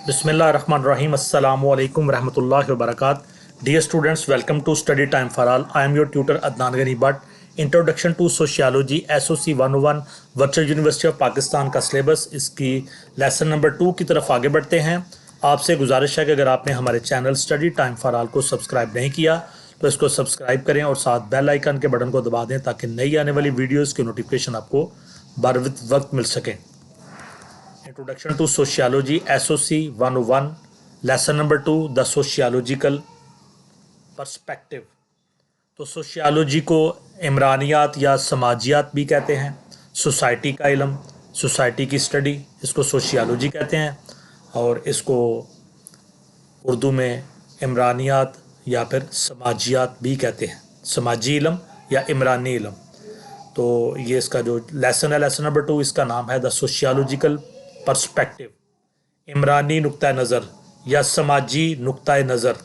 Bismillahirrahmanirrahim. Assalamu alaikum warahmatullahi wabarakatuh. Dear students, welcome to Study Time for All. I am your tutor Adnan Ghani Bhatt. Introduction to sociology SOC 101 virtual university of Pakistan का syllabus, इसकी lesson number 2 की तरफ आगे बढ़ते हैं। आपसे गुजारिश है कि अगर आपने हमारे channel study time for all को सब्सक्राइब नहीं किया तो इसको सब्सक्राइब करें और साथ बेल आइकन के बटन को दबा दें ताकि नई आने वाली वीडियोस की नोटिफिकेशन आपको बर वक्त मिल सके। Introduction to sociology SOC 101 lesson number 2 the sociological perspective. तो सोशियोलॉजी को इमरानियात या समाजियात भी कहते हैं। सोसाइटी का इल्म, सोसाइटी की स्टडी, इसको सोशियोलॉजी कहते हैं और इसको उर्दू में इमरानियात या फिर समाजियात भी कहते हैं। समाजी इल्म या इमरानी इल्म। तो ये इसका जो लेसन है, लेसन नंबर 2, इसका नाम है द सोशियोलॉजिकल पर्सपेक्टिव। इमरानी नुक्ता नज़र या समाजी नुक्ता नज़र।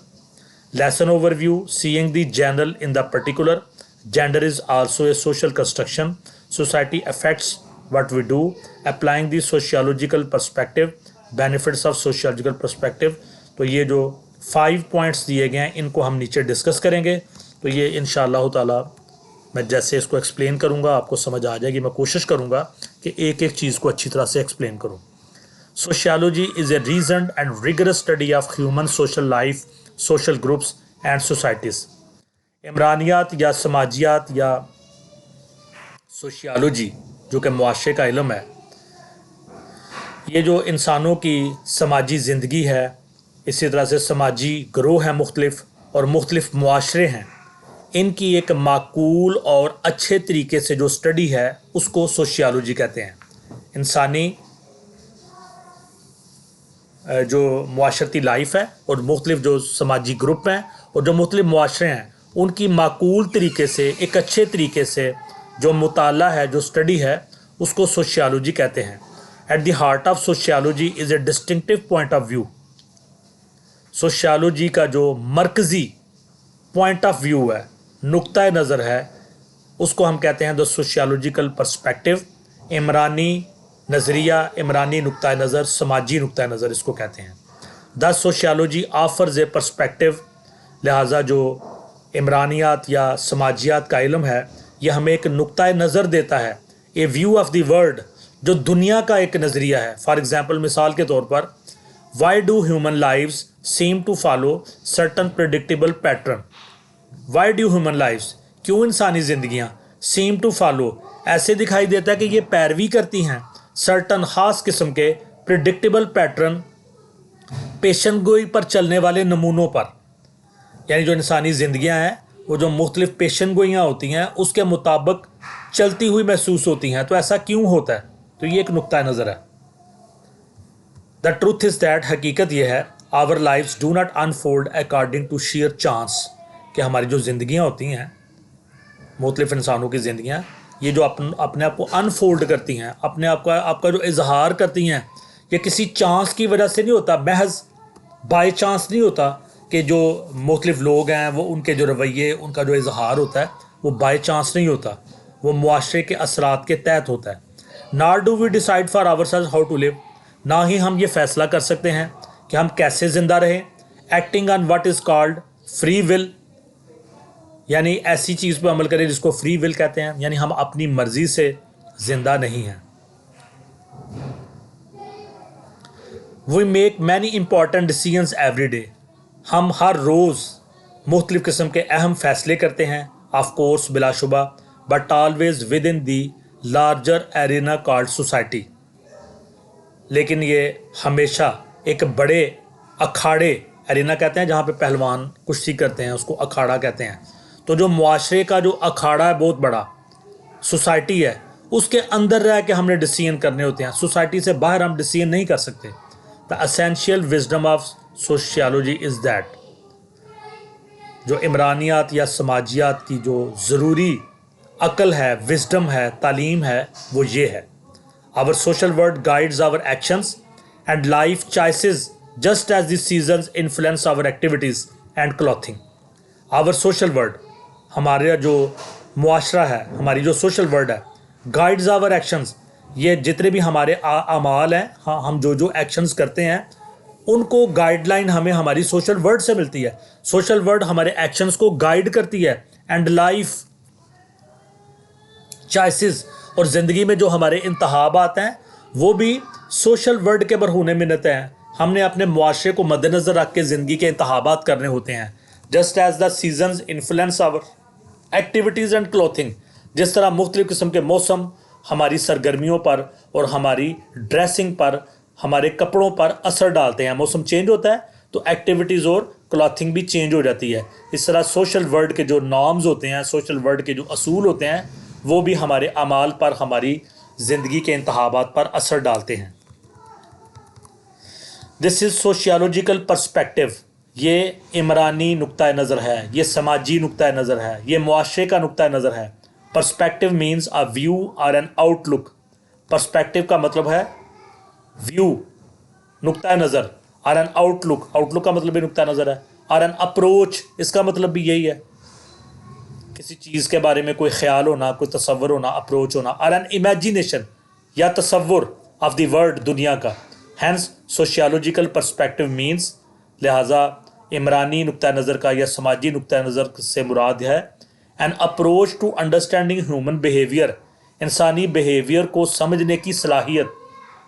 Lesson overview: seeing the general in the particular. Gender is also a social construction. Society affects what we do. Applying the sociological perspective. Benefits of sociological perspective. तो ये जो 5 पॉइंट्स दिए गए हैं इनको हम नीचे डिस्कस करेंगे। तो ये इंशाअल्लाह ताला मैं जैसे इसको एक्सप्लेन करूँगा आपको समझ आ जाएगी। मैं कोशिश करूँगा कि एक एक चीज़ को अच्छी तरह से एक्सप्लेन करूँ। Sociology is a reasoned and rigorous study of human social life, social groups and societies. इमरानियात या समाजियात या सोशियोलॉजी जो कि मुआशरे का इल्म है, ये जो इंसानों की समाजी ज़िंदगी है, इसी तरह से समाजी ग्रोह हैं मुख्तलिफ और मुख्तलिफ मुआशरे हैं, इनकी एक माकूल और अच्छे तरीके से जो स्टडी है उसको सोशियोलॉजी कहते हैं। इंसानी जो मुआशरती लाइफ है और मुख्तलिफ जो समाजी ग्रुप हैं और जो मुख्तलिफ मुआशरे हैं उनकी माकूल तरीके से, एक अच्छे तरीके से जो मुताला है, जो स्टडी है, उसको सोशियोलॉजी कहते हैं। At the heart of sociology is a distinctive point of view. Sociology का जो मरकज़ी पॉइंट ऑफ व्यू है, नुक्ता नज़र है, उसको हम कहते हैं द सोशियोलॉजिकल पर्सपेक्टिव। इमरानी नज़रिया, इमरानी नुक्ता नज़र, समाजी नुक्ता नज़र इसको कहते हैं। The sociology offers A perspective. लिहाजा जो इमरानियात या समाजियात का इल्म है यह हमें एक नुक्ता नज़र देता है, ए व्यू ऑफ द वर्ल्ड, जो दुनिया का एक नज़रिया है। फॉर एग्ज़ाम्पल, मिसाल के तौर पर, why do human lives seem to follow certain predictable pattern. Why do human lives, क्यों इंसानी ज़िंदगियाँ, सीम टू फॉलो, ऐसे दिखाई देता है कि ये पैरवी करती हैं सर्टन ख़ास किस्म के प्रिडिक्टेबल पैटर्न, पेशन गोई पर चलने वाले नमूनों पर। यानी जो इंसानी ज़िंदगियां हैं वो जो मुख्तलिफ पेशन गोइयाँ होती हैं उसके मुताबिक चलती हुई महसूस होती हैं। तो ऐसा क्यों होता है? तो ये एक नुक्ता नज़र है। द ट्रूथ इज़ दैट, हकीकत यह है, our lifes do not unfold according to sheer chance, कि हमारी जो ज़िंदगियाँ होती हैं, मुख्तलिफ इंसानों की ज़िंदगियाँ, ये जो अपने आप को अनफोल्ड करती हैं, अपने आप का आपका जो इजहार करती हैं, ये किसी चांस की वजह से नहीं होता, महज बाई चांस नहीं होता कि जो मुख्तलिफ लोग हैं वो उनके जो रवैये, उनका जो इजहार होता है वो बाई चांस नहीं होता, वो मुआशरे के असरात के तहत होता है। Not do we decide for ourselves how to live, ना ही हम ये फैसला कर सकते हैं कि हम कैसे ज़िंदा रहें। Acting on what is called free will, यानी ऐसी चीज़ पर अमल करें जिसको फ्री विल कहते हैं, यानी हम अपनी मर्ज़ी से ज़िंदा नहीं हैं। We make many important decisions every day, हम हर रोज़ मुख्तलिफ़ किस्म के अहम फ़ैसले करते हैं, ऑफ कोर्स बिलाशुबा, but always within the larger arena called society. लेकिन ये हमेशा एक बड़े अखाड़े, एरिना कहते हैं जहाँ पे पहलवान कुश्ती करते हैं, उसको अखाड़ा कहते हैं। तो जो मुआशरे का जो अखाड़ा है, बहुत बड़ा सोसाइटी है, उसके अंदर रह के हमने डिसीजन करने होते हैं। सोसाइटी से बाहर हम डिसीजन नहीं कर सकते। The essential wisdom of sociology is that, जो इमरानियात या समाजियात की जो ज़रूरी अकल है, विजडम है, तालीम है, वो ये है, our social world guides our actions and life choices just as the seasons influence our activities and clothing. Our social world, हमारा जो मुआशरा है, हमारी जो सोशल वर्ल्ड है, गाइड्स आवर एक्शंस, ये जितने भी हमारे अमाल हैं, हाँ, हम जो जो एक्शंस करते हैं उनको गाइडलाइन हमें हमारी सोशल वर्ल्ड से मिलती है। सोशल वर्ल्ड हमारे एक्शंस को गाइड करती है। एंड लाइफ चॉइसेस और ज़िंदगी में जो हमारे इंतखाबात हैं वो भी सोशल वर्ल्ड के बरहूने मिन्नतें हैं। हमने अपने मुआशरे को मद्देनज़र रख के ज़िंदगी के इंतखाबात करने होते हैं। Just as the seasons influence our activities and clothing, जिस तरह मुख्तलिफ़ किस्म के मौसम हमारी सरगर्मियों पर और हमारी ड्रेसिंग पर, हमारे कपड़ों पर असर डालते हैं। मौसम चेंज होता है तो एक्टिविटीज़ और क्लॉथिंग भी चेंज हो जाती है। इस तरह सोशल वर्ल्ड के जो नॉर्म्स होते हैं, सोशल वर्ल्ड के जो असूल होते हैं, वो भी हमारे अमाल पर, हमारी ज़िंदगी के इंतखाबात पर असर डालते हैं। This is sociological perspective. ये इमरानी नुक्ता नज़र है, ये समाजी नुक्ता नज़र है, ये मुआशरे का नुक्ता नज़र है। पर्सपेक्टिव मीन्स अ व्यू और एन आउटलुक। पर्सपेक्टिव का मतलब है व्यू, नुक्ता नज़र, और एन आउटलुक, आउटलुक का मतलब भी नुक्ता नज़र है, और एन अप्रोच, इसका मतलब भी यही है, किसी चीज़ के बारे में कोई ख्याल होना, कोई तसव्वुर होना, अप्रोच होना, और एन इमेजिनेशन या तसव्वुर ऑफ द वर्ल्ड, दुनिया का। हैंस सोशियोलॉजिकल पर्सपेक्टिव मीन्स, लिहाजा इमरानी नुक्ता नज़र का या समाजी नुक्ता नज़र से मुराद है an approach to understanding human behaviour, इंसानी बिहेवियर को समझने की सलाहियत,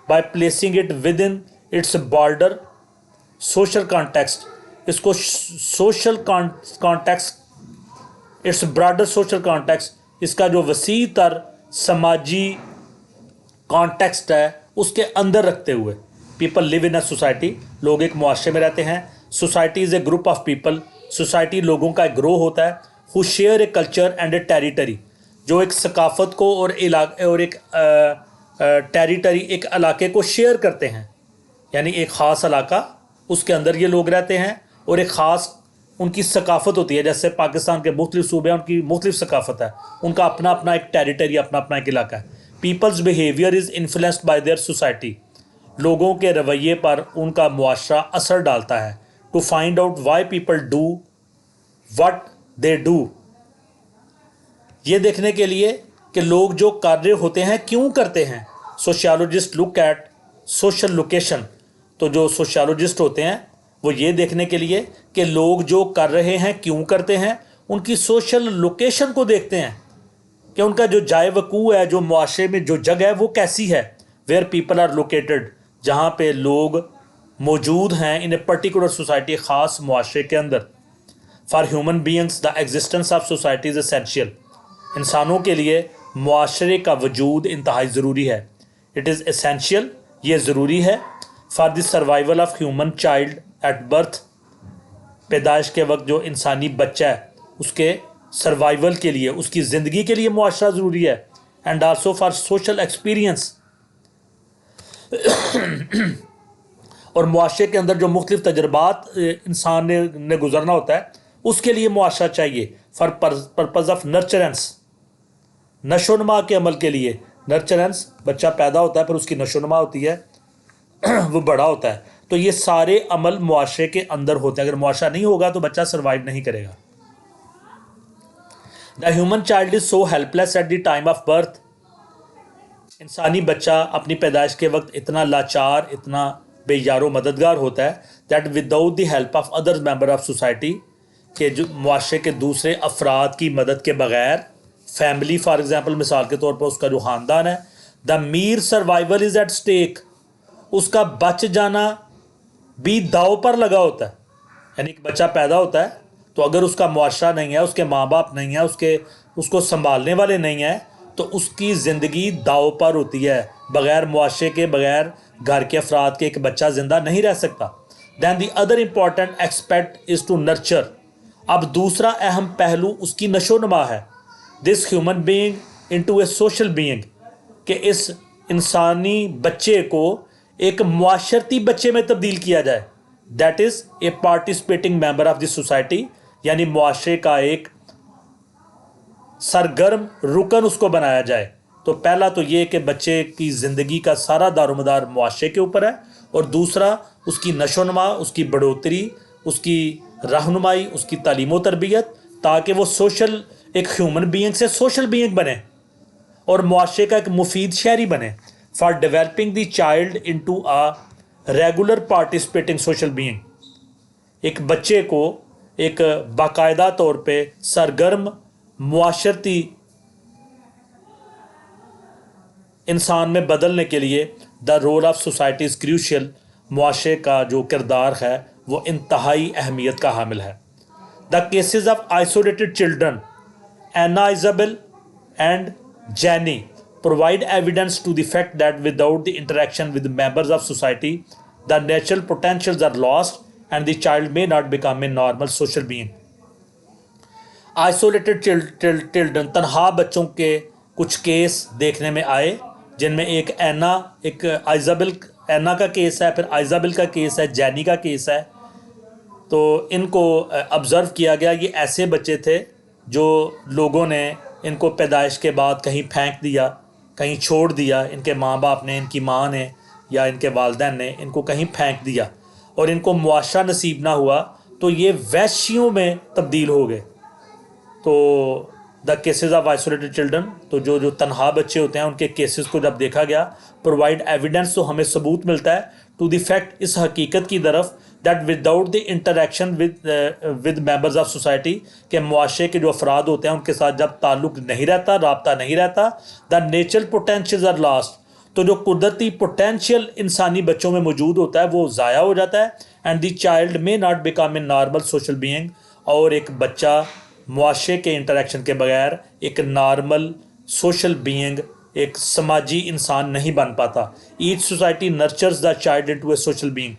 by placing it within its broader social context, इसको social context, it's broader social context, इसका जो वसी तर समाजी कॉन्टेक्स्ट है उसके अंदर रखते हुए। People live in a society, लोग एक मुआशरे में रहते हैं। Society is a group of people, society लोगों का एक ग्रोह होता है। Who share a culture and A territory, जो एक सकाफ़त को और एक टेरिटरी, एक इलाके को शेयर करते हैं, यानी एक ख़ास इलाका, उसके अंदर ये लोग रहते हैं और एक ख़ास उनकी सकाफ़त होती है। जैसे पाकिस्तान के मुख्तलिफ़ सूबे हैं, उनकी मुख्तलिफ़ सकाफ़त है, उनका अपना अपना एक टेरिटरी, अपना अपना एक इलाका है। People's behaviour is influenced by their society, लोगों के रवैये पर उनका मुआशरा असर डालता है। To find out why people do what they do, ये देखने के लिए कि लोग जो कार्य होते हैं क्यों करते हैं। Sociologist look at social location, तो जो सोशियोलॉजिस्ट होते हैं वो ये देखने के लिए कि लोग जो कर रहे हैं क्यों करते हैं, उनकी सोशल लोकेशन को देखते हैं कि उनका जो जाए वकू है, जो मुआशरे में जो जगह है वो कैसी है। वेयर पीपल आर लोकेटेड, जहाँ पे लोग मौजूद हैं इन ए पर्टिकुलर सोसाइटी, ख़ास मुआशरे के अंदर। For human beings the existence of society is essential, इंसानों के लिए मुआशरे का वजूद इंतहाई ज़रूरी है। इट इज़ एसेंशियल, ये ज़रूरी है। For the survival of human child at birth, पैदाइश के वक्त जो इंसानी बच्चा है उसके सर्वाइवल के लिए, उसकी ज़िंदगी के लिए मुआशरा ज़रूरी है। And also for social experience, और मुआशरे के अंदर जो मुख्तलिफ़ तजर्बात इंसान ने गुजरना होता है उसके लिए मुआशरा चाहिए। फॉर पर्पज़ ऑफ नर्चरेंस, नशोनमा के अमल के लिए। नर्चरेंस, बच्चा पैदा होता है फिर उसकी नशोनमा होती है, वो बड़ा होता है, तो ये सारे अमल मुआशरे के अंदर होते हैं। अगर मुआशरा नहीं होगा तो बच्चा सर्वाइव नहीं करेगा। The human child is so helpless at the time of birth, इंसानी बच्चा अपनी पैदाइश के वक्त इतना लाचार, इतना बेयारो मददगार होता है, that without the help of other member of society, के जो मुआशरे के दूसरे अफराद की मदद के बगैर, फैमिली फॉर एग्ज़ाम्पल, मिसाल के तौर पर उसका जो ख़ानदान है, the mere survival is at stake, उसका बच जाना भी दाव पर लगा होता है। यानी कि बच्चा पैदा होता है तो अगर उसका मुआशरा नहीं है, उसके माँ बाप नहीं है, उसको संभालने वाले नहीं हैं, तो उसकी ज़िंदगी दाव पर होती है। बग़ैर मुआशरे के, बग़ैर घर के अफराद के एक बच्चा ज़िंदा नहीं रह सकता। Then the other important aspect is to nurture, अब दूसरा अहम पहलू उसकी नशोनमा है। This human being into a social being, कि इस इंसानी बच्चे को एक मुआशरती बच्चे में तब्दील किया जाए। That is a participating member of the society, यानी मुआशरे का एक सरगर्म रुकन उसको बनाया जाए। तो पहला तो ये कि बच्चे की ज़िंदगी का सारा दारोमदार मुआशरे के ऊपर है, और दूसरा उसकी नशोनमा, उसकी बढ़ोतरी, उसकी रहनुमाई, उसकी तालीम व तरबियत, ताकि वो सोशल, एक ह्यूमन बीइंग से सोशल बीइंग बने और मुआशरे का एक मुफीद शहरी बने। For developing the child into a regular participating social being, एक बच्चे को एक बाकायदा तौर पे सरगर्म मुआशरती इंसान में बदलने के लिए the role of society is crucial, मुआशरे का जो किरदार है वो इंतहाई अहमियत का हामिल है। The cases of isolated children Anna Isabelle and Genie provide evidence to the fact that without the interaction with members of society, the natural potentials are lost and the child may not become a normal social being. Isolated children, तनहा बच्चों के कुछ case देखने में आए जिनमें एक आइजाबेल एना का केस है, फिर आइजाबेल का केस है, जैनी का केस है। तो इनको ऑब्ज़र्व किया गया, ये ऐसे बच्चे थे जो लोगों ने इनको पैदाइश के बाद कहीं फेंक दिया, कहीं छोड़ दिया, इनके माँ बाप ने, इनकी माँ ने या इनके वालिदैन ने इनको कहीं फेंक दिया और इनको मुआशरा नसीब ना हुआ, तो ये वैश्यों में तब्दील हो गए। तो the cases of isolated children, तो जो तनहा बच्चे होते हैं उनके केसेस को जब देखा गया, प्रोवाइड एविडेंस, तो हमें सबूत मिलता है टू द फैक्ट, इस हकीकत की तरफ, that without the interaction with members of society, के मुआशरे के जो अफराद होते हैं उनके साथ जब ताल्लुक़ नहीं रहता, राब्ता नहीं रहता, the natural potentials are lost, तो जो कुदरती पोटेंशियल इंसानी बच्चों में मौजूद होता है वो ज़ाया हो जाता है। And the child may not become a normal social being, और एक बच्चा मुआशरे के इंटरेक्शन के बगैर एक नॉर्मल सोशल बीइंग, एक समाजी इंसान नहीं बन पाता। Each society nurtures the child into a social being,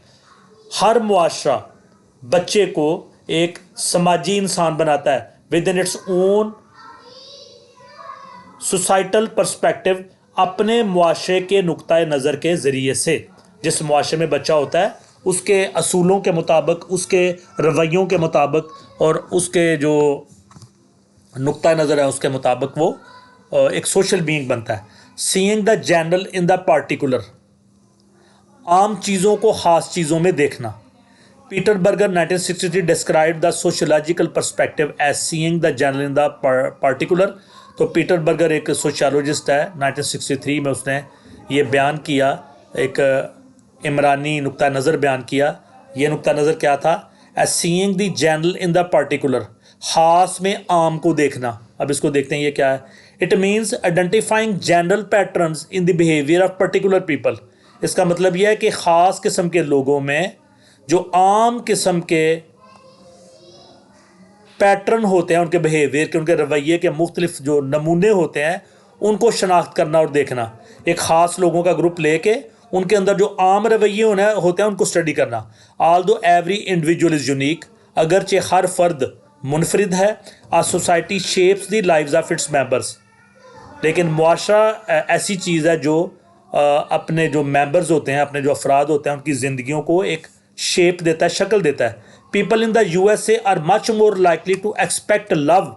हर मुआशरा बच्चे को एक समाजी इंसान बनाता है within its own societal perspective, अपने मुआशरे के नुक्ता नज़र के ज़रिए से। जिस मुआशरे में बच्चा होता है उसके असूलों के मुताबिक, उसके रवैयों के मुताबिक और उसके जो नुक्ता नज़र है उसके मुताबिक वो एक सोशल बीइंग बनता है। Seeing the general in the particular, आम चीज़ों को ख़ास चीज़ों में देखना। Peter Berger 1963 describe the sociological perspective as seeing the general in the particular. तो पीटर बर्गर एक सोशियोलॉजिस्ट है, 1963 में उसने ये बयान किया, एक इमरानी नुक्ता नज़र बयान किया। ये नुक्ता नज़र क्या था? As seeing the general in the particular, ख़ास में आम को देखना। अब इसको देखते हैं ये क्या है। It means identifying general patterns in the behaviour of particular people. इसका मतलब यह है कि ख़ास किस्म के लोगों में जो आम किस्म के पैटर्न होते हैं, उनके बिहेवियर के, उनके रवैये के मुख्तलिफ जो नमूने होते हैं, उनको शनाख्त करना और देखना। एक ख़ास लोगों का ग्रुप लेके उनके अंदर जो आम रवैये होते हैं उनको स्टडी करना। ऑल दो एवरी इंडिविजुअल इज़ यूनिक, अगरचे हर फर्द मुनफरिद है। A society shapes the lives of its members, लेकिन मुआशरा ऐसी चीज़ है जो अपने जो मेंबर्स होते हैं, अपने जो अफराद होते हैं, उनकी ज़िंदगियों को एक शेप देता है, शक्ल देता है। People in the USA are much more likely to expect love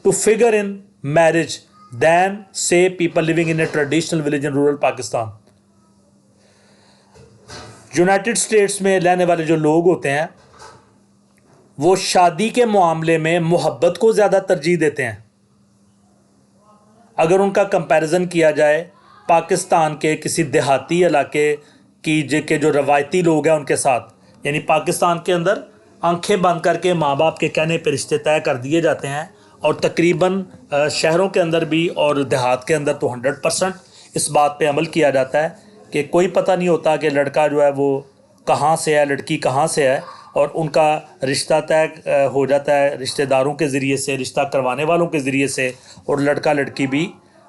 to figure in marriage than say people living in a traditional village in rural Pakistan. United States में रहने वाले जो लोग होते हैं वो शादी के मामले में मोहब्बत को ज़्यादा तरजीह देते हैं। अगर उनका कंपैरिजन किया जाए पाकिस्तान के किसी देहाती इलाके के जो रवायती लोग हैं उनके साथ, यानी पाकिस्तान के अंदर आंखें बंद करके माँ बाप के कहने पर रिश्ते तय कर दिए जाते हैं, और तकरीबन शहरों के अंदर भी और देहात के अंदर तो 100% इस बात पे अमल किया जाता है कि कोई पता नहीं होता कि लड़का जो है वो कहाँ से है, लड़की कहाँ से है, और उनका रिश्ता तय हो जाता है रिश्तेदारों के ज़रिए से, रिश्ता करवाने वालों के ज़रिए से, और लड़का लड़की भी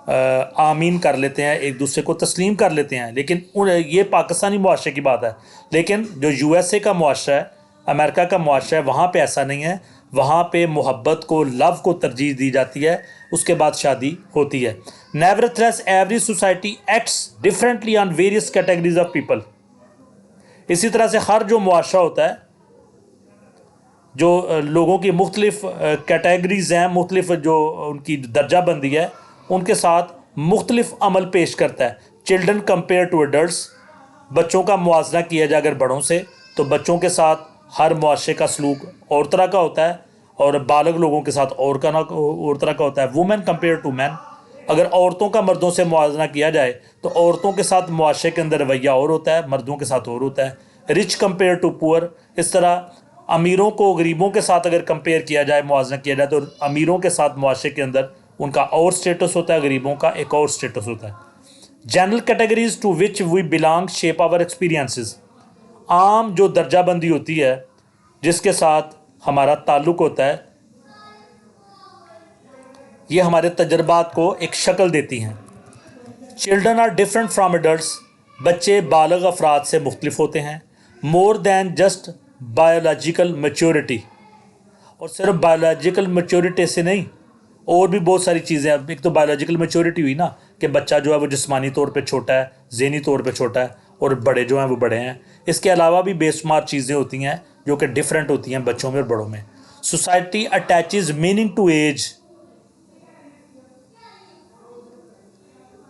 आमीन कर लेते हैं, एक दूसरे को तस्लीम कर लेते हैं। लेकिन ये पाकिस्तानी मुआशरे की बात है। लेकिन जो USA का मुआशरा है, अमेरिका का मुआशरा है, वहाँ पे ऐसा नहीं है। वहाँ पे मोहब्बत को, लव को तरजीह दी जाती है, उसके बाद शादी होती है। Nevertheless every society acts differently on various categories of people. इसी तरह से हर जो मुआशरा होता है, जो लोगों की मुख्तलिफ कैटेगरीज़ हैं, मुख्तलिफ जो उनकी दर्जा बंदी है, उनके साथ मुख्तलिफ अमल पेश करता है। चिल्ड्रन कंपेयर टू एडल्ट्स, बच्चों का मुआवजा किया जाए अगर बड़ों से, तो बच्चों के साथ हर मुआशरे का सलूक और तरह का होता है, और बालग लोगों के साथ और तरह का होता है। वुमेन कंपेयर टू मैन, अगर औरतों का मर्दों से मुआवजा किया जाए तो औरतों के साथ मुआशरे के अंदर रवैया और होता है, मर्दों के साथ और होता है। रिच कंपेयर टू पुअर, इस तरह अमीरों को गरीबों के साथ अगर कंपेयर किया जाए, मुआवजा किया जाए, तो अमीरों के साथ मुआशरे के अंदर उनका और स्टेटस होता है, गरीबों का एक और स्टेटस होता है। General categories to which we belong shape our experiences, आम जो दर्जाबंदी होती है जिसके साथ हमारा ताल्लुक़ होता है, ये हमारे तजर्बात को एक शक्ल देती हैं। Children are different from adults, बच्चे बालग अफराद से मुख्तलिफ होते हैं। More than just biological maturity, और सिर्फ बायोलॉजिकल मैच्योरिटी से नहीं, और भी बहुत सारी चीज़ें हैं। एक तो बायोलॉजिकल मैच्योरिटी हुई ना कि बच्चा जो है वो जिस्मानी तौर पे छोटा है, ज़हनी तौर पे छोटा है, और बड़े जो हैं वो बड़े हैं। इसके अलावा भी बेशुमार चीज़ें होती हैं जो कि डिफरेंट होती हैं बच्चों में और बड़ों में। Society attaches meaning to age,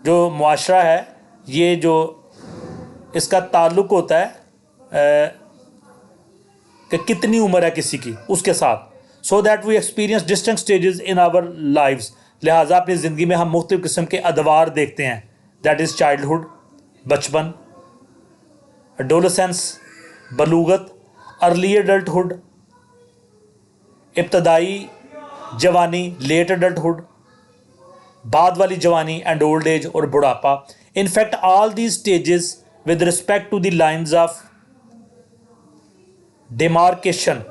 जो मुआशरा है ये जो इसका ताल्लुक़ होता है कि कितनी उम्र है किसी की उसके साथ। So that we experience distinct stages in our lives, लिहाजा अपनी ज़िंदगी में हम मुख्तलिफ़ किस्म के अदवार देखते हैं। दैट इज़ चाइल्डहुड, बचपन, एडोलेसेंस, बलूगत, अर्ली एडल्टहुड, इब्तदाई जवानी, लेट एडल्टहुड, बाद वाली जवानी, एंड ओल्ड एज और बुढ़ापा। In fact all these stages with respect to the lines of demarcation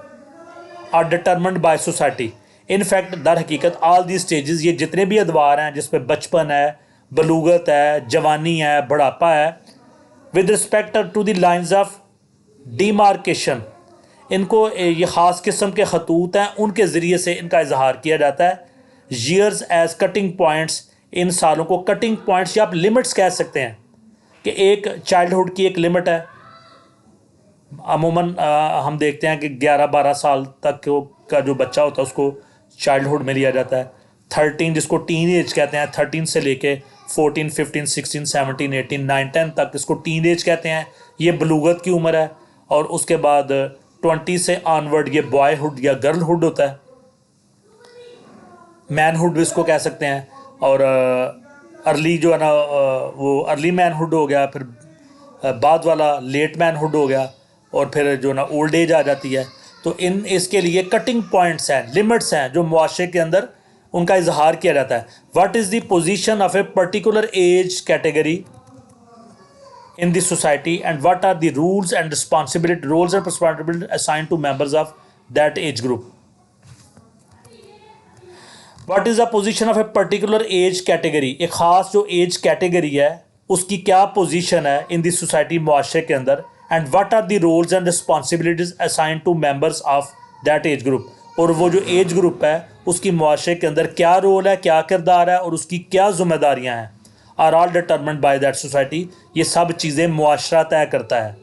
are determined by society. In fact दर हकीकत ऑल दी स्टेजेस, ये जितने भी अदवार हैं जिसमें बचपन है, बलूगत है, जवानी है, बुढ़ापा है, with respect to the lines of demarcation, इनको ये ख़ास किस्म के खतूत हैं, उनके ज़रिए से इनका इजहार किया जाता है। ईयर्स एज कटिंग पॉइंट्स, इन सालों को कटिंग पॉइंट्स या आप लिमिट्स कह सकते हैं कि एक चाइल्डहुड की एक लिमिट है। अमूमन हम देखते हैं कि 11-12 साल तक का जो बच्चा होता है उसको चाइल्डहुड में लिया जाता है। 13 जिसको टीन एज कहते हैं, 13 से लेके 14, 15, 16, 17, 18, 9, 10 तक इसको टीन एज कहते हैं, ये बलूगत की उम्र है। और उसके बाद 20 से ऑनवर्ड ये बॉयहुड या गर्लहुड होता है, मैनहुड भी इसको कह सकते हैं। और अर्ली जो है ना वो अर्ली मैनहुड हो गया, फिर बाद वाला लेट मैनहुड हो गया, और फिर जो ना ओल्ड एज आ जाती है। तो इन इसके लिए कटिंग पॉइंट्स हैं, लिमिट्स हैं जो मुआशरे के अंदर उनका इजहार किया जाता है। What is the position of a particular age category in the society and what are the rules and responsibility assigned to members of that age group. What is the position of a particular age category, एक ख़ास जो age category है उसकी क्या position है इन the society, मुआशरे के अंदर। And what are the roles and responsibilities assigned to members of that age group, और वो जो एज ग्रुप है उसकी मुआशरे के अंदर क्या रोल है, क्या किरदार है और उसकी क्या जिम्मेदारियां हैं। Are all determined by that society, ये सब चीज़ें मुआशरा तय करता है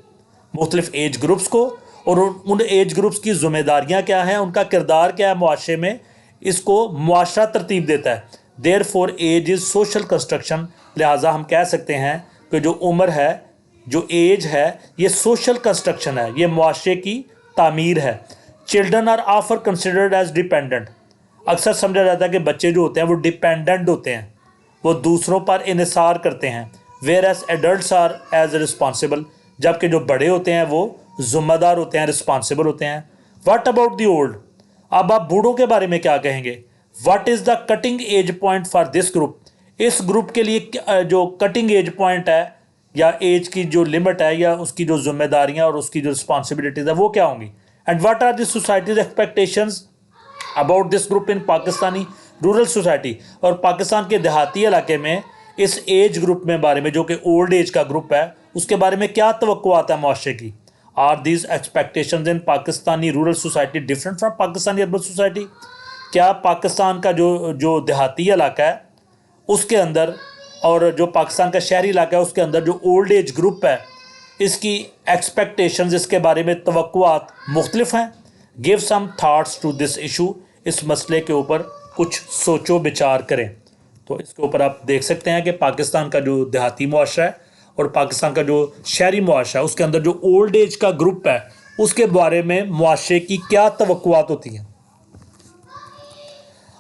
मुख्तलिफ एज ग्रुप्स को, और उन एज ग्रुप्स की जिम्मेदारियाँ क्या हैं, उनका किरदार क्या है मुआशरे में, इसको मुआशरा तरतीब देता है। Therefore age is social construction, लिहाजा हम कह सकते हैं कि जो उम्र है, जो एज है, ये सोशल कंस्ट्रक्शन है, ये मुआशरे की तामीर है। चिल्ड्रन आर ऑफर कंसिडर्ड एज डिपेंडेंट, अक्सर समझा जाता है कि बच्चे जो होते हैं वो डिपेंडेंट होते हैं, वो दूसरों पर इन्हिसार करते हैं। Whereas adults are as responsible, जबकि जो बड़े होते हैं वो ज़िम्मेदार होते हैं, रिस्पॉन्सिबल होते हैं। व्हाट अबाउट द ओल्ड, अब आप बूढ़ों के बारे में क्या कहेंगे। What is the cutting edge point for this group, इस ग्रुप के लिए जो कटिंग एज पॉइंट है या एज की जो लिमिट है या उसकी जो जिम्मेदारियां और उसकी जो रिस्पॉन्सिबिलिटीज़ है वो क्या होंगी। And what are the society's expectations about this group in Pakistani rural society, और पाकिस्तान के देहाती इलाके में इस एज ग्रुप में बारे में जो कि ओल्ड एज का ग्रुप है उसके बारे में क्या तवक्कुआत है मुआशरे की। Are these expectations in Pakistani rural society different from Pakistani urban society, क्या पाकिस्तान का जो देहाती इलाका है उसके अंदर और जो पाकिस्तान का शहरी इलाका है उसके अंदर जो ओल्ड एज ग्रुप है इसकी एक्सपेक्टेशंस, इसके बारे में तवक्कुआत मुख्तलिफ हैं। Give some thoughts to this issue, इस मसले के ऊपर कुछ सोचो विचार करें। तो इसके ऊपर आप देख सकते हैं कि पाकिस्तान का जो देहाती मुआशरा है और पाकिस्तान का जो शहरी मुआशरा है उसके अंदर जो ओल्ड एज का ग्रुप है उसके बारे में मुआशरे की क्या तवक्कुआत होती हैं।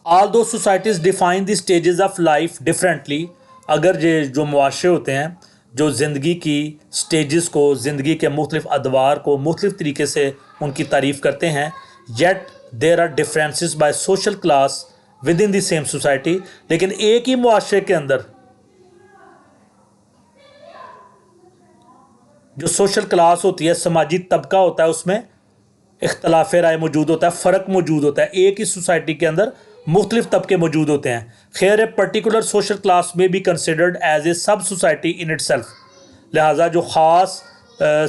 ऑल दो societies define the stages of life differently, अगर ये जो मुआशरे होते हैं जो ज़िंदगी की स्टेजेस को, ज़िंदगी के मुख्तलिफ अदवार को मुख्तलिफ तरीके से उनकी तारीफ़ करते हैं, yet there are differences by social class within the same society, लेकिन एक ही मुआशरे के अंदर जो सोशल क्लास होती है, समाजी तबका होता है, उसमें इख्तलाफ राय मौजूद होता है, फ़र्क मौजूद होता है। एक ही सोसाइटी के अंदर मुख्तलिफ तबके मौजूद होते हैं। खैर, ए पर्टिकुलर सोशल क्लास में बी कंसिडर्ड एज ए सब सोसाइटी इन इट सेल्फ, लिहाजा जो ख़ास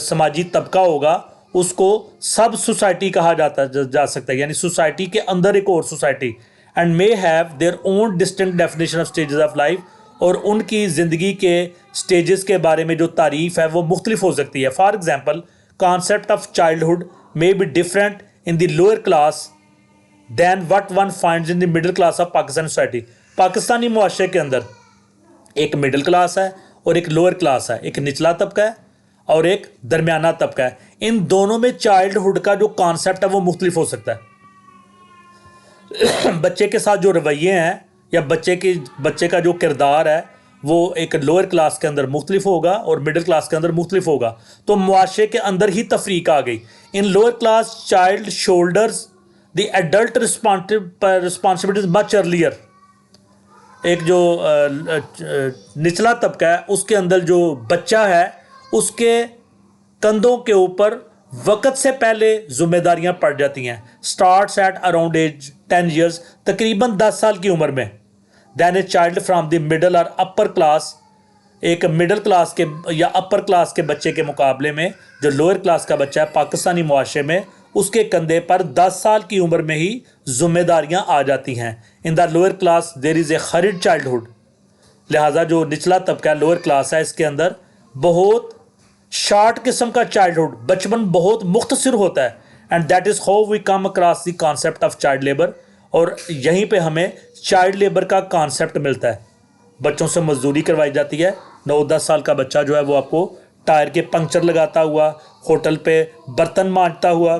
समाजी तबका होगा उसको सब सोसाइटी कहा जा सकता है, यानी सोसाइटी के अंदर एक और society. And may have their own distinct definition of stages of life, और उनकी ज़िंदगी के स्टेजेस के बारे में जो तारीफ़ है वो मुख्तलिफ हो सकती है। For example, concept of childhood may be different in the lower class than what one finds in the middle class of Pakistan society। Pakistani मुआशरे के अंदर एक मिडिल क्लास है और एक लोअर क्लास है, एक निचला तबका है और एक दरमियाना तबका है। इन दोनों में चाइल्डहुड का जो कॉन्सेप्ट है वो मुख्तलिफ हो सकता है। बच्चे के साथ जो रवैये हैं या बच्चे का जो किरदार है वो एक लोअर क्लास के अंदर मुख्तलिफ होगा और मिडिल क्लास के अंदर मुख्तलिफ होगा। तो मुआशरे के अंदर ही तफरीक आ गई। इन lower class child shoulders the adult responsibilities much earlier. एक जो निचला तबका है उसके अंदर जो बच्चा है उसके कंधों के ऊपर वक्त से पहले जिम्मेदारियां पड़ जाती हैं। Starts at around age 10 years, तकरीबन 10 साल की उम्र में। Then a child from the middle और अपर क्लास, एक मिडल क्लास के या अपर क्लास के बच्चे के मुकाबले में जो लोअर क्लास का बच्चा है पाकिस्तानी मुआशरे में, उसके कंधे पर 10 साल की उम्र में ही जिम्मेदारियां आ जाती हैं। In the lower class there is a hurried childhood, लिहाजा जो निचला तबका लोअर क्लास है इसके अंदर बहुत शार्ट किस्म का चाइल्डहुड, बचपन बहुत मुख्तसर होता है। And that is how we come across the concept of child labour, और यहीं पे हमें चाइल्ड लेबर का कॉन्सेप्ट मिलता है। बच्चों से मजदूरी करवाई जाती है। 9-10 साल का बच्चा जो है वो आपको टायर के पंक्चर लगाता हुआ, होटल पे बर्तन मांजता हुआ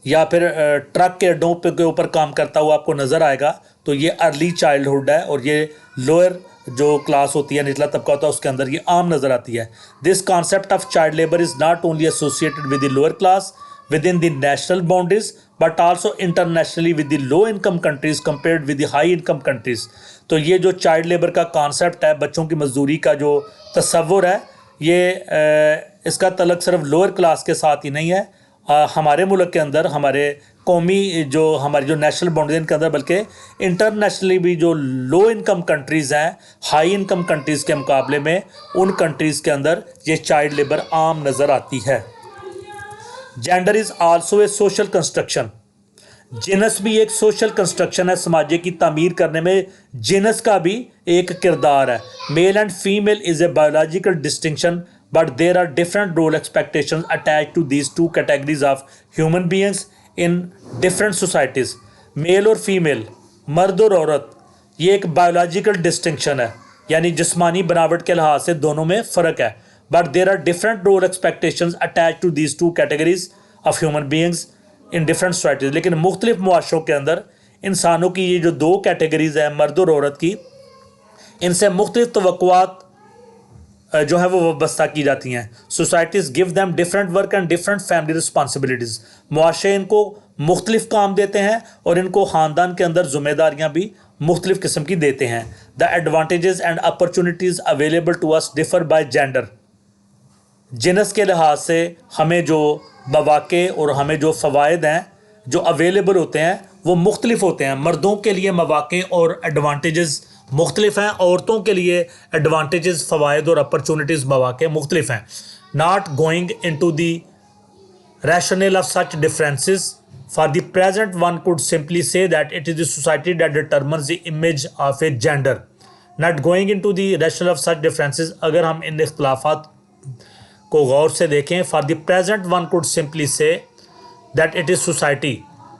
या फिर ट्रक के अड्डों पे के ऊपर काम करता हुआ आपको नज़र आएगा। तो ये अर्ली चाइल्डहुड है और ये लोअर जो क्लास होती है, निचला तबका होता है, उसके अंदर ये आम नज़र आती है। This concept of child labour is not only associated with the lower class within the national boundaries but also internationally with the low income countries compared with the high income countries। तो ये जो child labour का concept है, बच्चों की मजदूरी का जो तस्वुर है, ये इसका तल्लुक सिर्फ लोअर क्लास के साथ ही नहीं है। हमारे मुल्क के अंदर, हमारे हमारी जो नेशनल बाउंड्री के अंदर, बल्कि इंटरनेशनली भी जो लो इनकम कंट्रीज़ हैं, हाई इनकम कंट्रीज़ के मुकाबले में उन कंट्रीज़ के अंदर ये चाइल्ड लेबर आम नज़र आती है। Gender is also a social construction, जिनस भी एक सोशल कंस्ट्रक्शन है। समाज की तामीर करने में जिनस का भी एक किरदार है। Male and female is a biological distinction but there are different role expectations attach to these two categories of human beings in different societies. Male और फीमेल, मर्द और औरत, ये एक बायोलॉजिकल डिस्टिंक्शन है, यानी जिस्मानी बनावट के लिहाज से दोनों में फ़र्क है। But there are different role expectations attach to these two categories of human beings in different societies. लेकिन मुख्तलिफ मुआशरों के अंदर इंसानों की ये जो दो कैटेगरीज हैं, मर्द और औरत की, इनसे मुख्तलिफ तवक्कुआत जो है वो वाबस्ता की जाती हैं। Societies give them different work and different family responsibilities. मुआशरे इनको मुख्तलिफ काम देते हैं और इनको ख़ानदान के अंदर ज़िम्मेदारियाँ भी मुख्तलिफ किस्म की देते हैं। The advantages and opportunities available to us differ by gender. जिनस के लिहाज से हमें जो मौक़े और हमें जो फ़वाइद हैं जो अवेलेबल होते हैं वो मुख्तलिफ होते हैं। मर्दों के लिए मौक़े और एडवांटेजेस मुख्तलिफ हैं, औरतों के लिए एडवांटेजेस, फ़वाइद और अपॉर्चुनिटीज़, मौक़े मुख्तलिफ हैं। Not going into the rational of such differences for the present one could simply say that it is the society that determines the image of a gender. Not going into the rational of such differences, अगर हम इन इख्तलाफात को गौर से देखें, for the present one could simply say that it is society,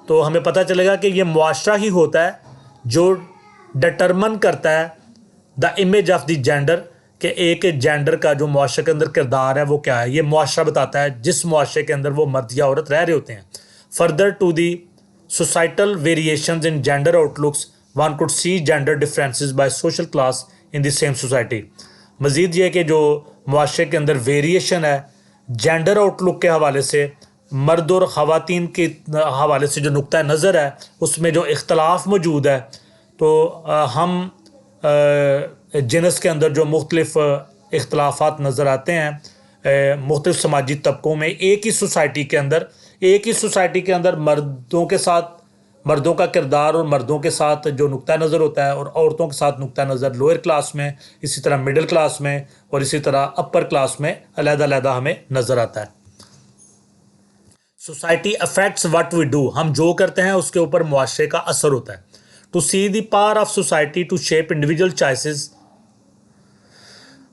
तो हमें पता चलेगा कि ये मुआशरा ही होता है जो डिटरमिन करता है the image of the gender, कि एक जेंडर का जो मुआशरे के अंदर किरदार है वो क्या है। ये मुआशरा बताता है जिस मुआशरे के अंदर वो मर्द या औरत रह रहे होते हैं। Further to the societal variations in gender outlooks, one could see gender differences by social class in the same society. मज़ीद ये कि जो मुआशरे के अंदर वेरिएशन है जेंडर आउटलुक के हवाले से, मर्द और ख़वातीन के हवाले से जो नुक्ता नज़र है उसमें जो इख्तलाफ मौजूद है, तो हम जिनस के अंदर जो मुख्तलिफ इख्तलाफात नज़र आते हैं मुख्तलिफ समाजी तबकों में, एक ही सोसाइटी के अंदर मर्दों का किरदार और मर्दों के साथ जो नुक्ता नज़र होता है, और औरतों के साथ नुक्ता नज़र लोअर क्लास में, इसी तरह मिडिल क्लास में और इसी तरह अपर क्लास में अलग-अलग हमें नज़र आता है। Society affects what we do, हम जो करते हैं उसके ऊपर मुआशरे का असर होता है। To see the power of society to shape individual choices,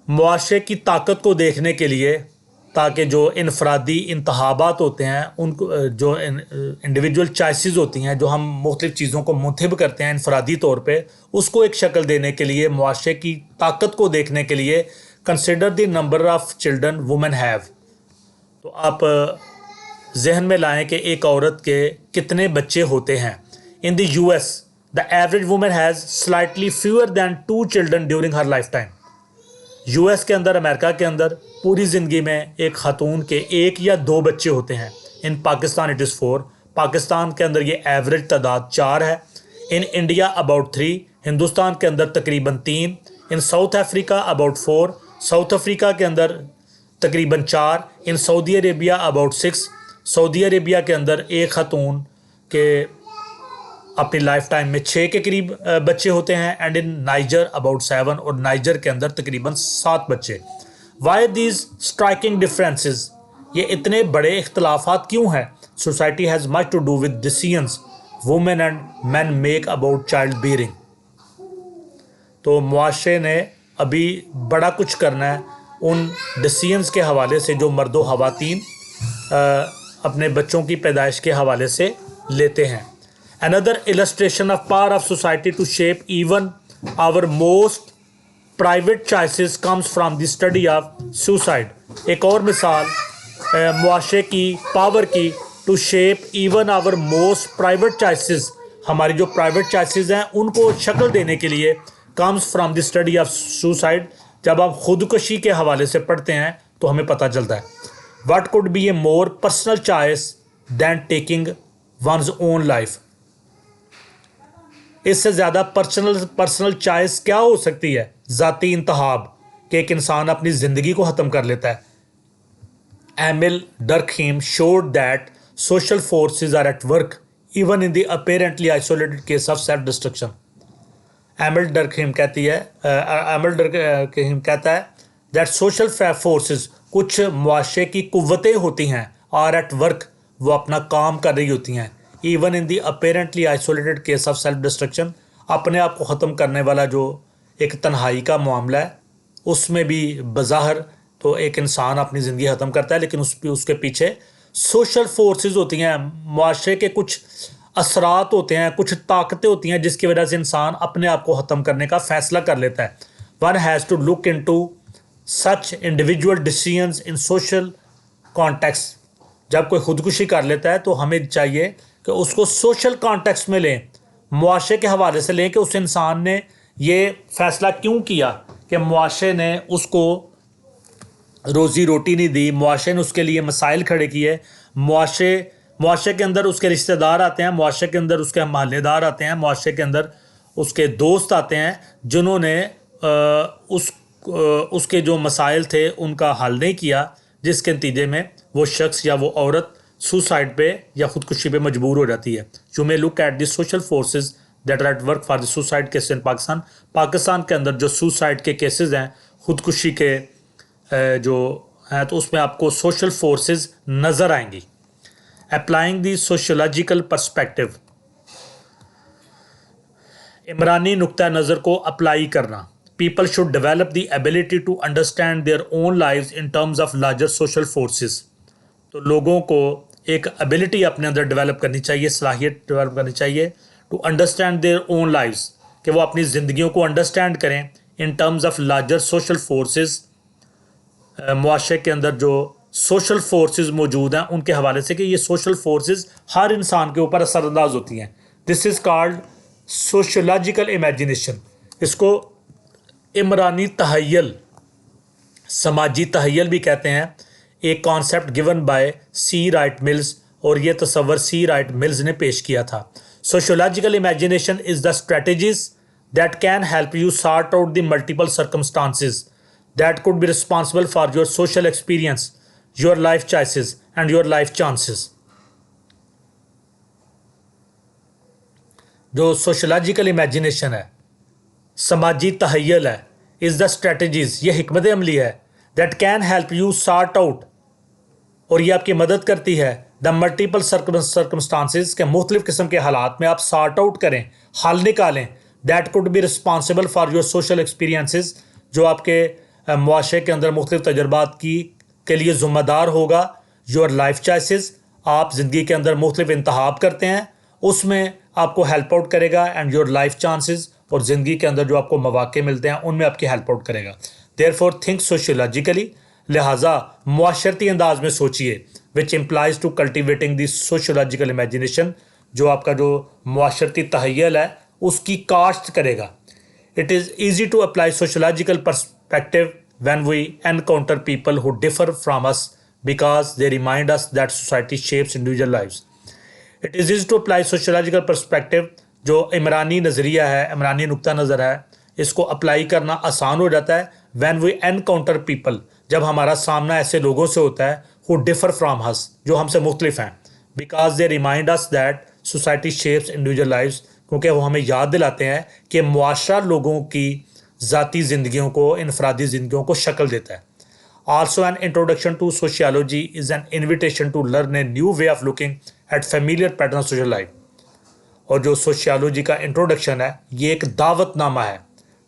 मुआशरे की ताकत को देखने के लिए, ताकि जो इनफरादी इंतखाबात होते हैं उनको, जो इंडिविजुअल चॉइसेस होती हैं, जो हम मुख्तलिफ चीज़ों को मुंतखब करते हैं इनफरादी तौर पे, उसको एक शक्ल देने के लिए, मुआशरे की ताकत को देखने के लिए, consider the number of children women have, तो आप जहन में लाएं कि एक औरत के कितने बच्चे होते हैं। In the US the average women has slightly fewer than 2 children during her life time. US के अंदर, अमेरिका के अंदर पूरी ज़िंदगी में एक ख़ातून के 1 या 2 बच्चे होते हैं। इन पाकिस्तान इट इज़ 4, पाकिस्तान के अंदर ये एवरेज तादाद 4 है। इन इंडिया अबाउट 3, हिंदुस्तान के अंदर तकरीबन 3। In South Africa about 4, South Africa के अंदर तकरीबन 4। In Saudi Arabia about 6, Saudi Arabia के अंदर एक ख़ातून के अपनी लाइफ टाइम में 6 के करीब बच्चे होते हैं। एंड इन नाइजर अबाउट 7, और नाइजर के अंदर तकरीबन 7 बच्चे। वाई दीज स्ट्राइकिंग डिफरेंसेस, ये इतने बड़े इख्तलाफात क्यों हैं? Society has much to do with decisions women and man make about child bearing. तो मुआशरे ने अभी बड़ा कुछ करना है उन डिसीजंस के हवाले से जो मर्दो ख़वातीन अपने बच्चों की पैदाइश के हवाले से लेते हैं। Another illustration of power of society to shape even our most private choices comes from the study of suicide. एक और मिसाल मुआशरे की पावर की to shape even our most private choices, हमारी जो प्राइवेट चॉइसेस हैं उनको शक्ल देने के लिए, comes from the study of suicide। जब आप खुदकुशी के हवाले से पढ़ते हैं तो हमें पता चलता है what could be a more personal choice than taking one's own life। इससे ज़्यादा पर्सनल चॉइस क्या हो सकती है? ज़ाती इंतखाब कि एक इंसान अपनी ज़िंदगी को ख़त्म कर लेता है। Emile Durkheim showed that social forces are at work even in the apparently isolated case of self destruction. Emile Durkheim कहता है दैट सोशल फोर्सेस, कुछ मुआशरे की कुव्वतें होती हैं, आर एट वर्क, वो अपना काम कर रही होती हैं, even in the apparently isolated case of self destruction, अपने आप को ख़त्म करने वाला जो एक तन्हाई का मामला है उसमें भी बज़ाहिर तो एक इंसान अपनी ज़िंदगी ख़त्म करता है, लेकिन उसके पीछे सोशल फोर्सेस होती हैं, मुआशरे के कुछ असरात होते हैं, कुछ ताकतें होती हैं जिसकी वजह से इंसान अपने आप को ख़त्म करने का फ़ैसला कर लेता है। One has to look in to such individual decisions in social context. जब कोई खुदकुशी कर लेता है तो हमें चाहिए कि उसको सोशल कॉन्टेक्स्ट में लें, मुआशरे के हवाले से लें कि उस इंसान ने ये फ़ैसला क्यों किया कि मुआशरे ने उसको रोज़ी रोटी नहीं दी, मुआशरे ने उसके लिए मसाइल खड़े किए, मुआशरे के अंदर उसके रिश्तेदार आते हैं, मुआशरे के अंदर उसके महल्लेदार आते हैं, मुआशरे के अंदर उसके दोस्त आते हैं जिन्होंने उसके जो मसाइल थे उनका हल नहीं किया, जिसके नतीजे में वो शख्स या वो औरत सुसाइड पे या ख़ुदकुशी पे मजबूर हो जाती है। You may look at the social forces that are at work for the suicide cases in Pakistan. Pakistan के अंदर जो सुसाइड के केसेस हैं, ख़ुदकुशी के जो हैं, तो उसमें आपको सोशल फोर्सेस नज़र आएंगी। अप्लाइंग द सोशोलॉजिकल पर्सपेक्टिव, इमरानी नुक्ता नज़र को अप्लाई करना। People should develop the ability to understand their own lives in terms of larger social forces. तो लोगों को एक एबिलिटी अपने अंदर डेवलप करनी चाहिए, सलाहियत डेवलप करनी चाहिए to understand their own lives, कि वो अपनी ज़िंदगियों को अंडरस्टैंड करें in terms of larger social forces, मुआशरे के अंदर जो सोशल फोर्सेस मौजूद हैं उनके हवाले से कि ये सोशल फोर्सेस हर इंसान के ऊपर असरअंदाज होती हैं। This is called sociological imagination. इसको इमरानी तहय्युल, समाजी तहय्युल भी कहते हैं। एक concept given by C Wright Mills, और ये तस्वर सी राइट मिल्स ने पेश किया था। Sociological imagination is the strategies that can help you sort out the multiple circumstances that could be responsible for your social experience, your life choices and your life chances. जो sociological imagination है, समाजी तहय्युल है, is the strategies, ये हिकमत अमली है, that can help you sort out, और ये आपकी मदद करती है, द मल्टीपल सर्कमस्टांसेस के मुख्तलिफ किस्म के हालात में आप सॉर्ट आउट करें, हल निकालें, that could be responsible for your social experiences, जो आपके मुआशरे के अंदर मुख्तलिफ तजर्बात के लिए ज़िम्मेदार होगा, योर लाइफ चॉइसेस, आप ज़िंदगी के अंदर मुख्तलिफ इंतखाब करते हैं, उसमें आपको हेल्प आउट करेगा, एंड योर लाइफ चांसेस, और ज़िंदगी के अंदर जो आपको मौक़े मिलते हैं उनमें आपकी हेल्प आउट करेगा। देयरफॉर थिंक सोशोलॉजिकली, लिहाजा मुआशरती अंदाज में सोचिए, which implies to cultivating the sociological imagination, जो आपका जो मुआशरती तहय्युल है उसकी काश्त करेगा। It is easy to apply sociological perspective when we encounter people who differ from us because they remind us that society shapes individual lives. It is easy to apply sociological perspective, जो इमरानी नज़रिया है, इमरानी नुक्ता नज़र है, इसको apply करना आसान हो जाता है when we encounter people, जब हमारा सामना ऐसे लोगों से होता है who differ from us, जो हमसे मुख्तलिफ हैं, because they remind us that society shapes individual lives, क्योंकि वो हमें याद दिलाते हैं कि मुआशरा लोगों की ज़ाती ज़िंदगियों को, इनफरादी ज़िंदगियों को शक्ल देता है। Also an introduction to sociology is an invitation to learn a new way of looking at familiar pattern social life. और जो सोशियोलॉजी का इंट्रोडक्शन है ये एक दावतनामा है,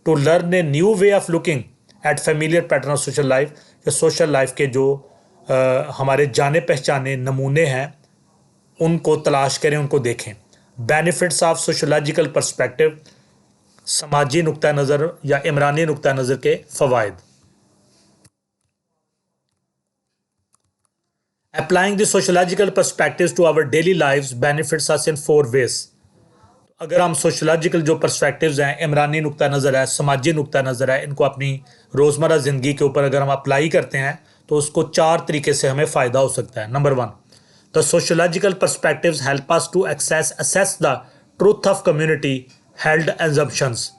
to learn a new way of looking at familiar pattern social life, कि social life के जो हमारे जाने पहचाने नमूने हैं उनको तलाश करें, उनको देखें। बेनिफिट्स ऑफ सोशोलॉजिकल पर्सपेक्टिव, समाजी नुक्ता नज़र या इमरानी नुक्ता नज़र के फ़वाइद। Applying the sociological perspectives to our daily lives benefits us in 4 ways. अगर हम सोशोलॉजिकल जो पर्सपेक्टिव्स हैं, इमरानी नुक्ता नज़र है, समाजी नुक्ता नज़र है, इनको अपनी रोज़मर्रा ज़िंदगी के ऊपर अगर हम अप्लाई करते हैं तो उसको 4 तरीके से हमें फ़ायदा हो सकता है। Number 1, the sociological perspectives help us to assess the truth of community held assumptions.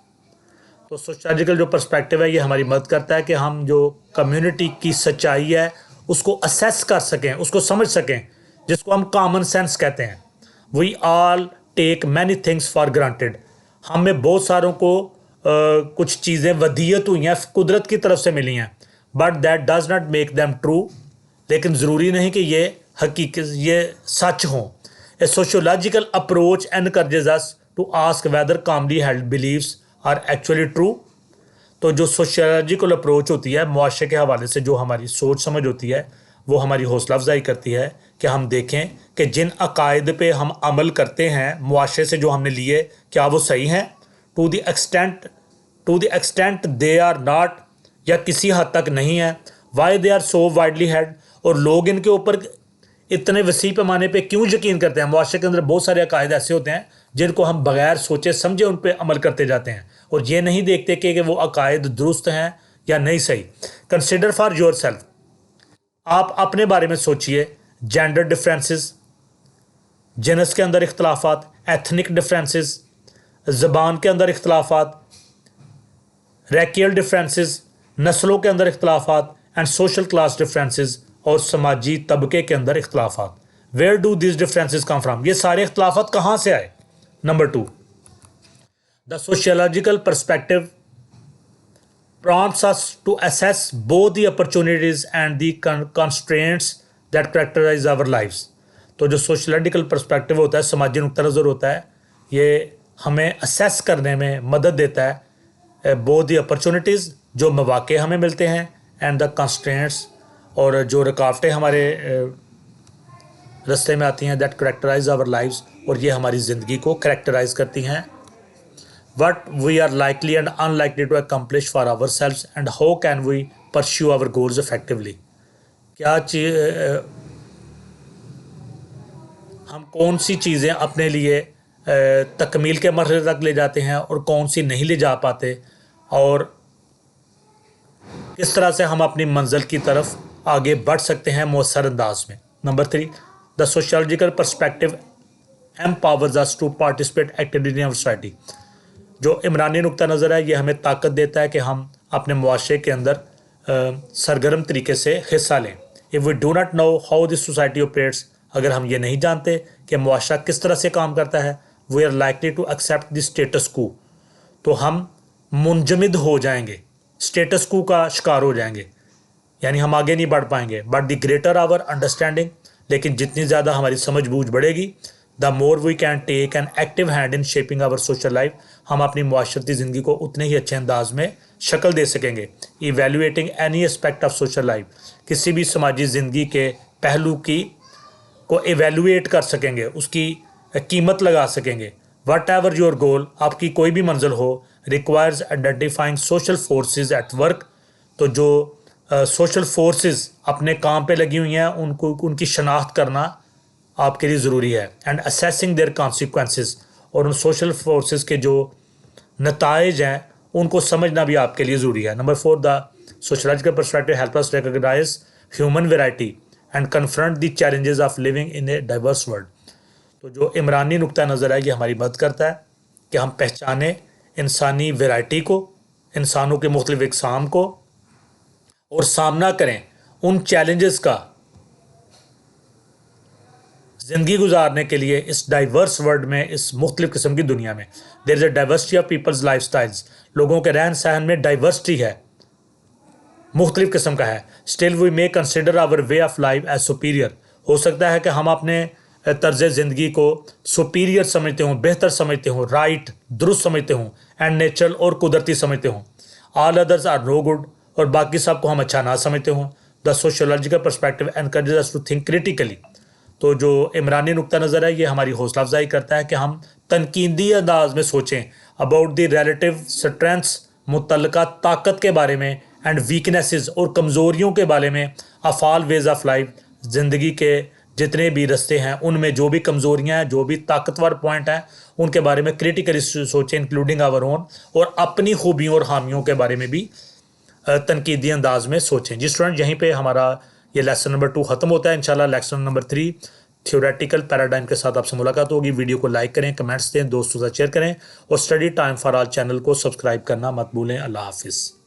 तो सोशोलॉजिकल जो पर्सपेक्टिव है ये हमारी मदद करता है कि हम जो कम्युनिटी की सच्चाई है उसको असेस कर सकें, उसको समझ सकें, जिसको हम कॉमन सेंस कहते हैं। We all take many things for granted, हमें बहुत सारों को कुछ चीज़ें वदीयत हुई हैं, कुदरत की तरफ से मिली हैं, but that does not make them true, लेकिन ज़रूरी नहीं कि ये हकीकत, ये सच हों। A sociological approach encourages us to ask whether commonly held beliefs are actually true. तो जो सोशोलॉजिकल अप्रोच होती है मुआशरे के हवाले से, जो हमारी सोच समझ होती है, वो हमारी हौसला अफजाई करती है कि हम देखें कि जिन अकायद पे हम अमल करते हैं मुआशरे से जो हमने लिए, क्या वो सही हैं, to the extent they are not, या किसी हद तक नहीं है, why they are so widely held, और लोग इनके ऊपर इतने वसी पैमाने पे क्यों यकीन करते हैं। मुआशरे के अंदर बहुत सारे अकायद ऐसे होते हैं जिनको हम बगैर सोचे समझे उन पे अमल करते जाते हैं और ये नहीं देखते कि वो अकायद दुरुस्त हैं या नहीं सही। कंसिडर फॉर योर सेल्फ, आप अपने बारे में सोचिए। जेंडर डिफरेंसेस, जिनस के अंदर इख्तलाफात, एथनिक डिफरेंसेस, ज़बान के अंदर इख्तलाफात, रैकियल डिफरेंसेस, नस्लों के अंदर इख्तलाफात, एंड सोशल क्लास डिफरेंसेस, और समाजी तबके के अंदर इख्तलाफात। Where do this differences come from, ये सारे इख्तलाफात कहाँ से आए। Number 2, the sociological perspective prompts us to assess both the opportunities and the constraints that characterize our lives। तो जो सोशलॉजिकल पर्सपेक्टिव होता है, समाजी नुक्ता नज़र होता है, ये हमें असेस करने में मदद देता है बोथ दी अपॉर्चुनिटीज़, जो मौके हमें मिलते हैं, एंड द कंस्ट्रेंट्स, और जो रुकावटें हमारे रास्ते में आती हैं, दैट करेक्टराइज आवर लाइव्स, और ये हमारी ज़िंदगी को करेक्टराइज करती हैं। What we are likely and unlikely to accomplish for ourselves and how can we pursue our goals effectively, क्या चीज, हम कौन सी चीज़ें अपने लिए तकमील के मरहले तक ले जाते हैं और कौन सी नहीं ले जा पाते, और किस तरह से हम अपनी मंजिल की तरफ आगे बढ़ सकते हैं मौसर अंदाज में। Number 3, the sociological perspective empowers us to participate actively in our society. जो इमरानी नुक्ता नज़र है ये हमें ताकत देता है कि हम अपने मुआशरे के अंदर सरगर्म तरीके से हिस्सा लें। If we do not know how this society operates, अगर हम ये नहीं जानते कि मुआशरा किस तरह से काम करता है, we are likely to accept the status quo, तो हम मुंजमद हो जाएंगे, स्टेटस को का शिकार हो जाएंगे, यानी हम आगे नहीं बढ़ पाएंगे। But the greater our understanding, लेकिन जितनी ज़्यादा हमारी समझ बूझ बढ़ेगी, the more we can take an active hand in shaping our social life, हम अपनी मुआशरती ज़िंदगी को उतने ही अच्छे अंदाज में शक्ल दे सकेंगे। Evaluating any aspect of social life, किसी भी समाजी ज़िंदगी के पहलू को एवेल्युएट कर सकेंगे, उसकी कीमत लगा सकेंगे। वट एवर योर गोल, आपकी कोई भी मंजिल हो, requires identifying social forces at work, तो जो सोशल फोर्सेस अपने काम पे लगी हुई हैं उनको उनकी शनाख्त करना आपके लिए ज़रूरी है। एंड असेसिंग देयर कॉन्सिक्वेंसेस, और उन सोशल फोर्सेस के जो नताइज हैं उनको समझना भी आपके लिए ज़रूरी है। Number 4, the sociological perspective help us recognise human variety and confront the challenges of living in a diverse world. तो जो इमरानी नुक्ता नज़र है ये हमारी मदद करता है कि हम पहचानें इंसानी वैरायटी को, इंसानों के मुख्तलिफ इकसाम को, और सामना करें उन चैलेंजेस का ज़िंदगी गुजारने के लिए इस डाइवर्स वर्ल्ड में, इस मुख्तलिफ किस्म की दुनिया में। There is a diversity of people's life styles, लोगों के रहन सहन में डाइवर्सिटी है, मुख्तलिफ किस्म का है। Still we may consider our way of life as superior, हो सकता है कि हम अपने तर्ज ज़िंदगी को सुपीरियर समझते हों, बेहतर समझते हों, राइट दुरुस्त समझते हों, एंड नेचुरल और कुदरती समझते हों। All others are no good, और बाकी सब को हम अच्छा ना समझते हों। The sociological perspective encourages us to think critically, तो जो इमरानी नुक्ता नज़र है ये हमारी हौसला अफजाई करता है कि हम तनकीदी अंदाज में सोचें अबाउट द रिलेटिव स्ट्रेंथ्स, मुतल्लका ताकत के बारे में, एंड वीकनेसेस और कमज़ोरियों के बारे में, अफाल वेज ऑफ लाइफ, ज़िंदगी के जितने भी रस्ते हैं उनमें जो भी कमज़ोरियाँ हैं, जो भी ताकतवर पॉइंट हैं, उनके बारे में क्रिटिकली सोचें, इंक्लूडिंग आवर ओन, और अपनी खूबियों और खामियों के बारे में भी तनकीदी अंदाज में सोचें। जी स्टूडेंट, यहीं पे हमारा ये लेसन नंबर 2 ख़त्म होता है। इंशाल्लाह लेसन नंबर 3 थ्योरेटिकल पैराडाइम के साथ आपसे मुलाकात होगी। वीडियो को लाइक करें, कमेंट्स दें, दोस्तों से शेयर करें, और study time for all channel को सब्सक्राइब करना मत भूलें। अल्लाह हाफिज़।